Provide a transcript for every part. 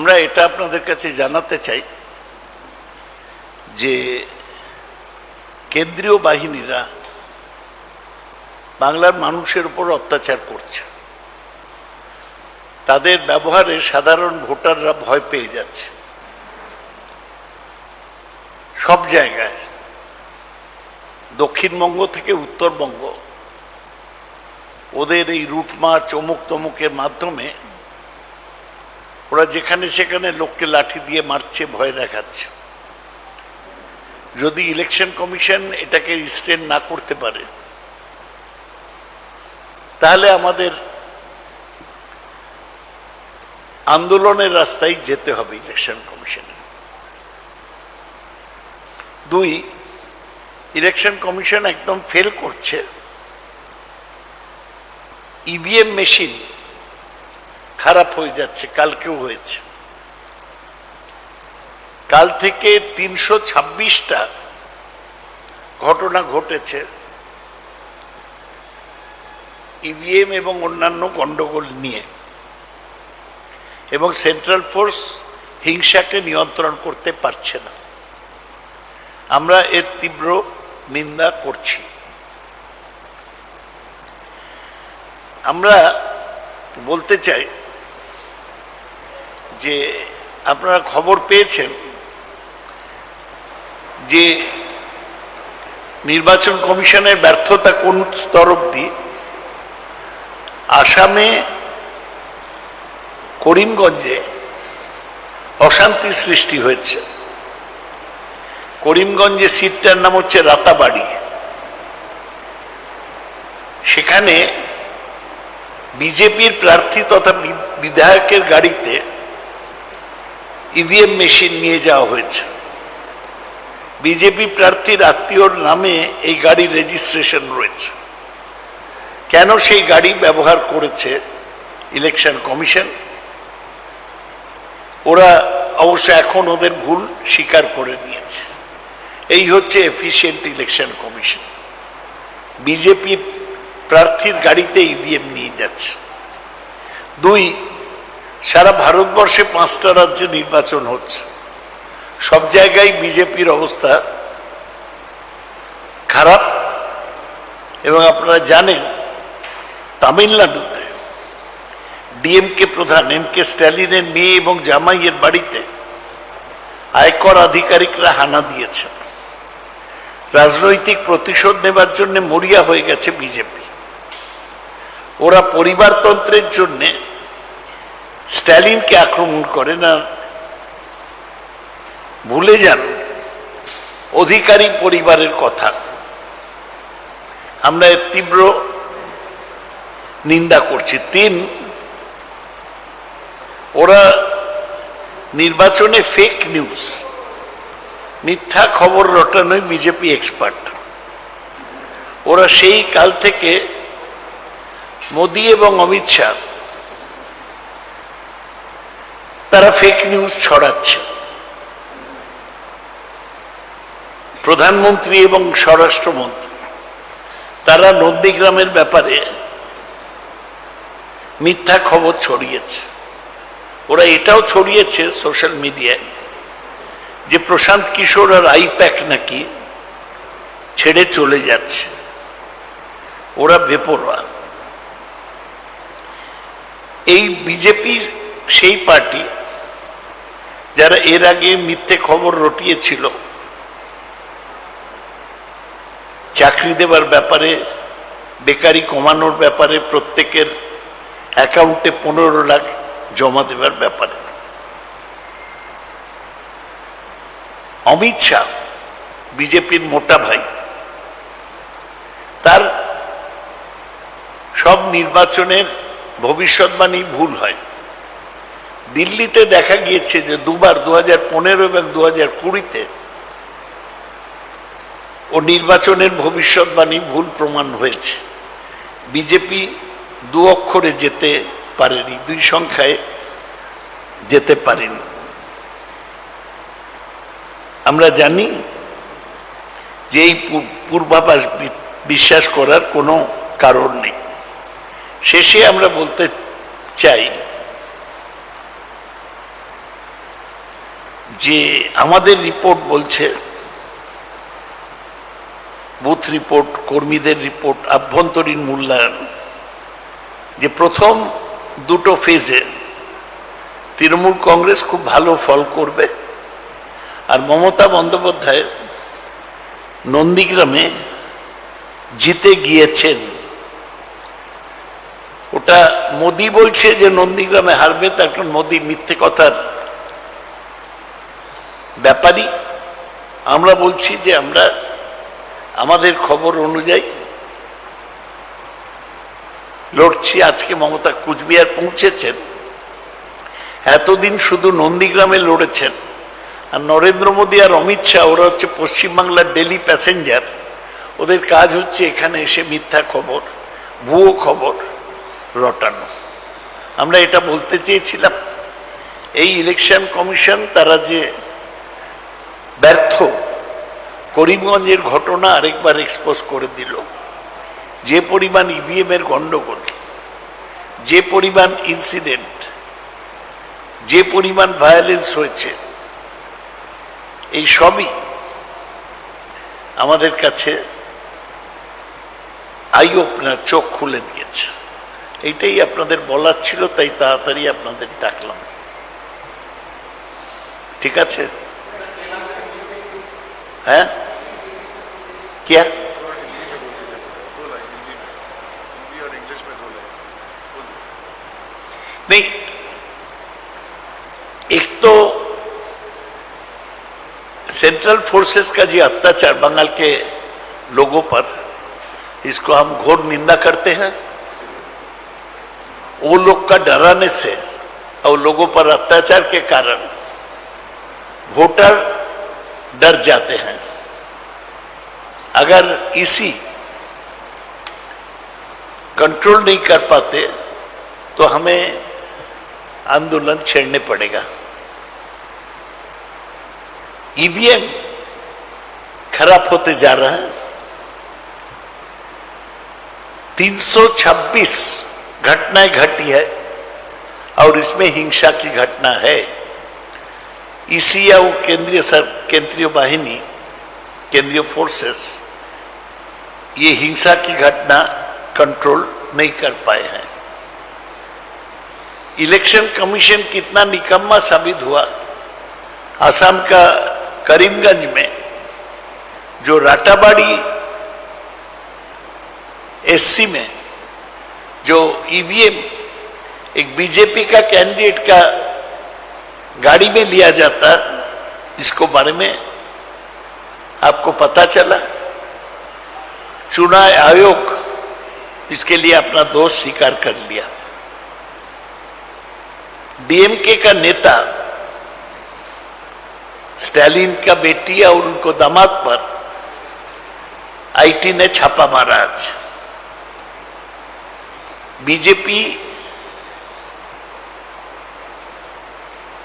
আমরা এটা আপনাদের কাছে জানাতে চাই যে কেন্দ্রীয় বাহিনীরা বাংলার মানুষের উপর অত্যাচার করছে। তাদের ব্যবহারে সাধারণ ভোটাররা ভয় পেয়ে যাচ্ছে। সব জায়গায়, দক্ষিণবঙ্গ থেকে উত্তরবঙ্গ, ওদের এই রুট মার্চ অমুক তমুকের মাধ্যমে ওরা যেখানে সেখানে লোককে লাঠি দিয়ে মারছে, ভয় দেখাচ্ছে। যদি ইলেকশন কমিশন এটাকে রিস্ট্রেন না করতে পারে তাহলে আমাদের আন্দোলনের রাস্তায় যেতে হবে ইলেকশন কমিশনে। দুই, ইলেকশন কমিশন একদম ফেল করছে। ইভিএম মেশিন খারাপ হয়ে যাচ্ছে, কালকেও হয়েছে। কাল থেকে 326টা ঘটনা ঘটেছে ইভিএম এবং অন্যান্য গন্ডগোল নিয়ে, এবং সেন্ট্রাল ফোর্স হিংসাকে নিয়ন্ত্রণ করতে পারছে না। আমরা এর তীব্র নিন্দা করছি। আমরা বলতে চাই যে আপনারা খবর পেয়েছেন যে নির্বাচন কমিশনের ব্যর্থতা কোন স্তর অবধি। আসামে করিমগঞ্জে অশান্তি সৃষ্টি হয়েছে। করিমগঞ্জে সিটটার নাম হচ্ছে রাতাবাড়ি। সেখানে বিজেপির প্রার্থী তথা বিধায়কের গাড়িতে ইভিএম মেশিন নিয়ে যাওয়া হয়েছে। বিজেপি প্রার্থীর আত্মীয়র নামে এই গাড়ির রেজিস্ট্রেশন রয়েছে। কেন সেই গাড়ি ব্যবহার করেছে ইলেকশন কমিশন? ওরা অবশ্য এখন ওদের ভুল স্বীকার করে নিয়েছে। এই হচ্ছে এফিশিয়েন্ট ইলেকশন কমিশন। বিজেপি প্রার্থীর গাড়িতে ইভিএম নিয়ে যাচ্ছে। দুই, সারা ভারতবর্ষে 5টা রাজ্যে নির্বাচন হচ্ছে। সব জায়গায় বিজেপির অবস্থা খারাপ। এবং আপনারা জানেন তামিলনাড়ুতে ডিএমকে প্রধান এমকে স্ট্যালিনের মেয়ে এবং জামাইয়ের বাড়িতে আয়কর আধিকারিকরা হানা দিয়েছে। রাজনৈতিক প্রতিশোধ নেবার জন্য মরিয়া হয়ে গেছে বিজেপি। ওরা পরিবারতন্ত্রের জন্য স্ট্যালিনকে আক্রমণ করে না, ভুলে যান অধিকারী পরিবারের কথা। আমরা এর তীব্র নিন্দা করছি। 3, ওরা নির্বাচনে ফেক নিউজ, মিথ্যা খবর রটানোয় বিজেপি এক্সপার্ট। ওরা সেই কাল থেকে মোদি এবং অমিত শাহ তারা ফেক নিউজ ছড়াচ্ছে। প্রধানমন্ত্রী এবং স্বরাষ্ট্রমন্ত্রী তারা নন্দীগ্রামের ব্যাপারে মিথ্যা খবর ছড়িয়েছে। ওরা এটাও ছড়িয়েছে সোশ্যাল মিডিয়ায় যে প্রশান্ত কিশোর আর আইপ্যাক নাকি ছেড়ে চলে যাচ্ছে। ওরা বেপরোয়া। এই বিজেপি সেই পার্টি যারা এর আগে মিথ্যে খবর রটিয়েছিল চাকরি দেবার ব্যাপারে, বেকারি কমানোর ব্যাপারে, প্রত্যেকের অ্যাকাউন্টে 15 লাখ জমা দেবার ব্যাপারে। অমিত শাহ বিজেপির মোটা ভাই, তার সব নির্বাচনের ভবিষ্যৎবাণী ভুল হয়। দিল্লিতে দেখা গিয়েছে যে দুবার 2015 এবং 2020-তে ও নির্বাচনের ভবিষ্যৎবাণী ভুল প্রমাণ হয়েছে। বিজেপি 2 অক্ষরে যেতে পারেনি, 2 সংখ্যায় যেতে পারেনি। আমরা জানি যে এই পূর্বাভাস বিশ্বাস করার কোনো কারণ নেই। শেষে আমরা বলতে চাই যে আমাদের রিপোর্ট বলছে, বুথ রিপোর্ট, কর্মীদের রিপোর্ট, আভ্যন্তরীণ মূল্যায়ন, যে প্রথম দুটো ফেজে তৃণমূল কংগ্রেস খুব ভালো ফল করবে, আর মমতা বন্দ্যোপাধ্যায় নন্দীগ্রামে জিতে গিয়েছেন। ওটা মোদি বলছে যে নন্দীগ্রামে হারবে, তার কারণ মোদি মিথ্যে কথার ব্যাপারী। আমরা বলছি যে আমরা আমাদের খবর অনুযায়ী লড়ছি। আজকে মমতা কুচবিহার পৌঁছেছেন, এতদিন শুধু নন্দীগ্রামে লড়েছেন। আর নরেন্দ্র মোদী আর অমিত শাহ ওরা হচ্ছে পশ্চিমবাংলার ডেলি প্যাসেঞ্জার, ওদের কাজ হচ্ছে এখানে এসে মিথ্যা খবর, ভুয়ো খবর রটানো। আমরা এটা বলতে চেয়েছিলাম, এই ইলেকশন কমিশন তারা যে ব্যর্থ, করিমগঞ্জের ঘটনা আরেকবার এক্সপোজ করে দিল। যে পরিমাণ ইভিএম এর গন্ডগোল, যে পরিমাণ ইনসিডেন্ট, যে পরিমাণ ভায়োলেন্স হয়েছে, এই সবই আমাদের কাছে আই ওপেনার, চোখ খুলে দিয়েছে। এইটাই আপনাদের বলার ছিল, তাই তাড়াতাড়ি আপনাদের ডাকলাম। ঠিক আছে? হ্যাঁ, क्या? नहीं, एक तो सेंट्रल फोर्सेस का जो अत्याचार बंगाल के लोगों पर, इसको हम घोर निंदा करते हैं। वो लोग का डराने से और लोगों पर अत्याचार के कारण वोटर डर जाते हैं। अगर इसी कंट्रोल नहीं कर पाते तो हमें आंदोलन छेड़ने पड़ेगा। ईवीएम खराब होते जा रहा है। 326 घटनाएं घटी है और इसमें हिंसा की घटना है। ईसीआई केंद्रीय बाहिनी, केंद्रीय फोर्सेस ये हिंसा की घटना कंट्रोल नहीं कर पाए हैं। इलेक्शन कमीशन कितना निकम्मा साबित हुआ। असम का करीमगंज में जो राटाबाड़ी एससी में जो ईवीएम एक बीजेपी का कैंडिडेट का गाड़ी में लिया जाता, इसको बारे में आपको पता चला। चुनाव आयोग इसके लिए अपना दोष स्वीकार कर लिया। डीएमके का नेता स्टालिन का बेटी और उनको दामाद पर आईटी ने छापा मारा। आज बीजेपी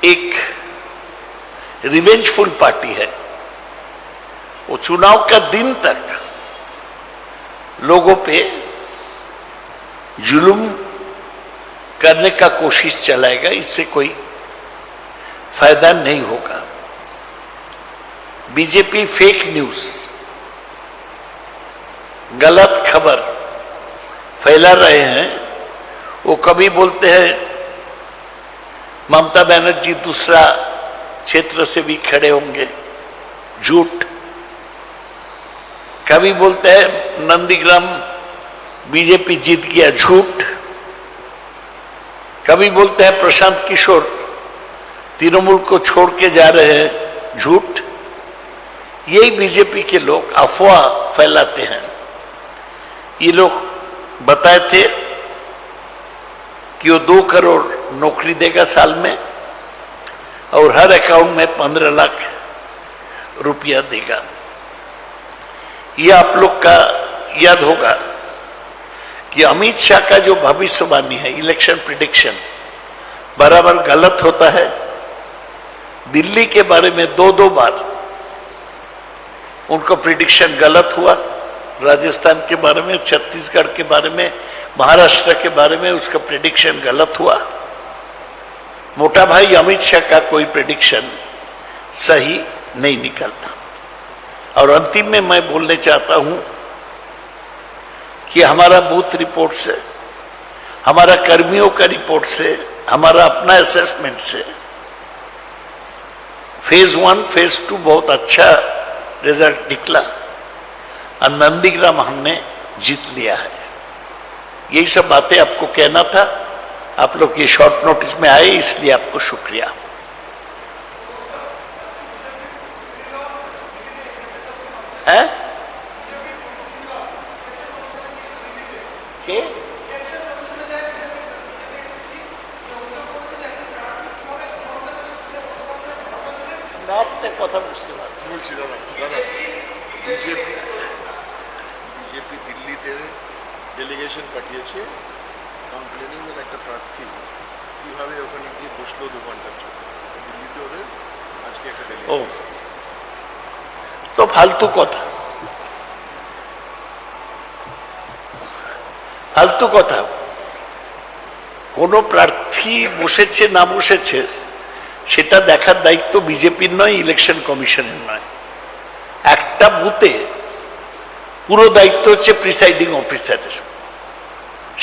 एक रिवेंजफुल पार्टी है। वो चुनाव का दिन तक लोगों पे जुल्म करने का कोशिश चलाएगा, इससे कोई फायदा नहीं होगा। बीजेपी फेक न्यूज, गलत खबर फैला रहे हैं। वो कभी बोलते हैं ममता बनर्जी दूसरा क्षेत्र से भी खड़े होंगे, झूठ। कभी बोलते हैं नंदीग्राम बीजेपी जीत गया, झूठ। कभी बोलते हैं प्रशांत किशोर तृणमूल को छोड़ के जा रहे हैं, झूठ। यही बीजेपी के लोग अफवाह फैलाते हैं। ये लोग बताए थे कि वो 2 करोड़ नौकरी देगा साल में और हर अकाउंट में 15 लाख रुपया देगा। ये आप लोग का याद होगा कि अमित शाह का जो भविष्यवाणी है, इलेक्शन प्रिडिक्शन, बराबर गलत होता है। दिल्ली के बारे में 2 बार उनका प्रिडिक्शन गलत हुआ। राजस्थान के बारे में, छत्तीसगढ़ के बारे में, महाराष्ट्र के बारे में उसका प्रिडिक्शन गलत हुआ। मोटा भाई अमित शाह का कोई प्रिडिक्शन सही नहीं निकलता। और अंतिम में मैं बोलने चाहता हूं कि हमारा बूथ रिपोर्ट से, हमारा कर्मियों का रिपोर्ट से, हमारा अपना असेसमेंट से फेज 1 फेज 2 बहुत अच्छा रिजल्ट निकला और नंदीग्राम हमने जीत लिया है। यही सब बातें आपको कहना था। आप लोग ये शॉर्ट नोटिस में आए, इसलिए आपको शुक्रिया। है के কথা বুঝতে পারছি। বলছি দাদা বিজেপি দিল্লিতে ডেলিগেশন পাঠিয়েছে কমপ্লেনিং এর একটা প্রার্থী কিভাবে ওখানে গিয়ে বসলো 2 ঘন্টার জন্য। দিল্লিতে ওদের আজকে একটা ও ডেলিগেশন। তো ফালতু কথা, ফালতু কথা। কোন প্রার্থী বসেছে না বসেছে সেটা দেখার দায়িত্ব বিজেপির নয়, ইলেকশন কমিশনের নয়। একটা বুথে পুরো দায়িত্ব হচ্ছে প্রিসাইডিং অফিসারের।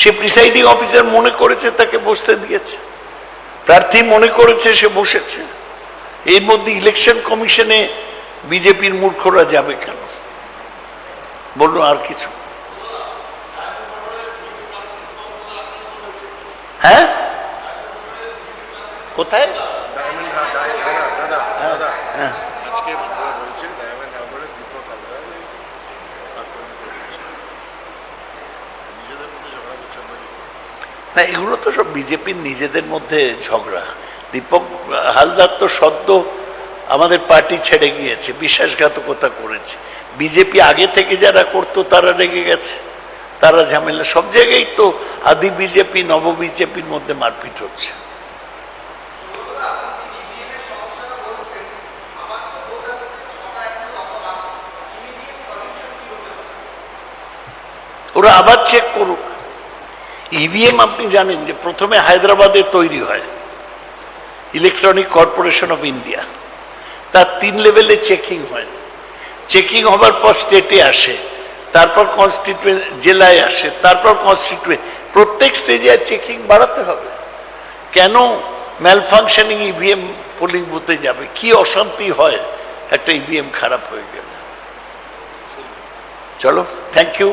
সে প্রিসাইডিং অফিসার মনে করেছে তাকে বসতে দিয়েছে, প্রার্থী মনে করেছে সে বসেছে। এর মধ্যে ইলেকশন কমিশনে বিজেপির মূর্খরা যাবে কেন? বলুন আর কিছু। হ্যাঁ, কোথায়? ডায়মন্ড দাদা আজকে বলছে ডায়মন্ড হারবারে দীপক হালদার নিজেদের মধ্যে ঝগড়া করছে। না, এগুলো তো সব বিজেপির নিজেদের মধ্যে ঝগড়া। দীপক হালদার তো সদ্য আমাদের পার্টি ছেড়ে গিয়েছে, বিশ্বাসঘাতকতা করেছে। বিজেপি আগে থেকে যারা করতো তারা রেগে গেছে, তারা ঝামেলা। সব জায়গায় তো আদি বিজেপি নব বিজেপির মধ্যে মারপিট হচ্ছে। ওরা আবার চেক করুক। ইভিএম আপনি জানেন যে প্রথমে হায়দ্রাবাদে তৈরি হয়, ইলেকট্রনিক কর্পোরেশন অফ ইন্ডিয়া। তার 3 লেভেলে চেকিং হয়। চেকিং হবার পর স্টেটে আসে, তারপর কনস্টিটিউয়েন্ট জেলায় আসে, তারপর কনস্টিটিউয়েন্ট। প্রত্যেক স্টেজে চেকিং বাড়াতে হবে। কেন ম্যালফাংশনিং ইভিএম পোলিং বুথে যাবে? কি অশান্তি হয় একটা ইভিএম খারাপ হয়ে গেলে। চলো, থ্যাংক ইউ।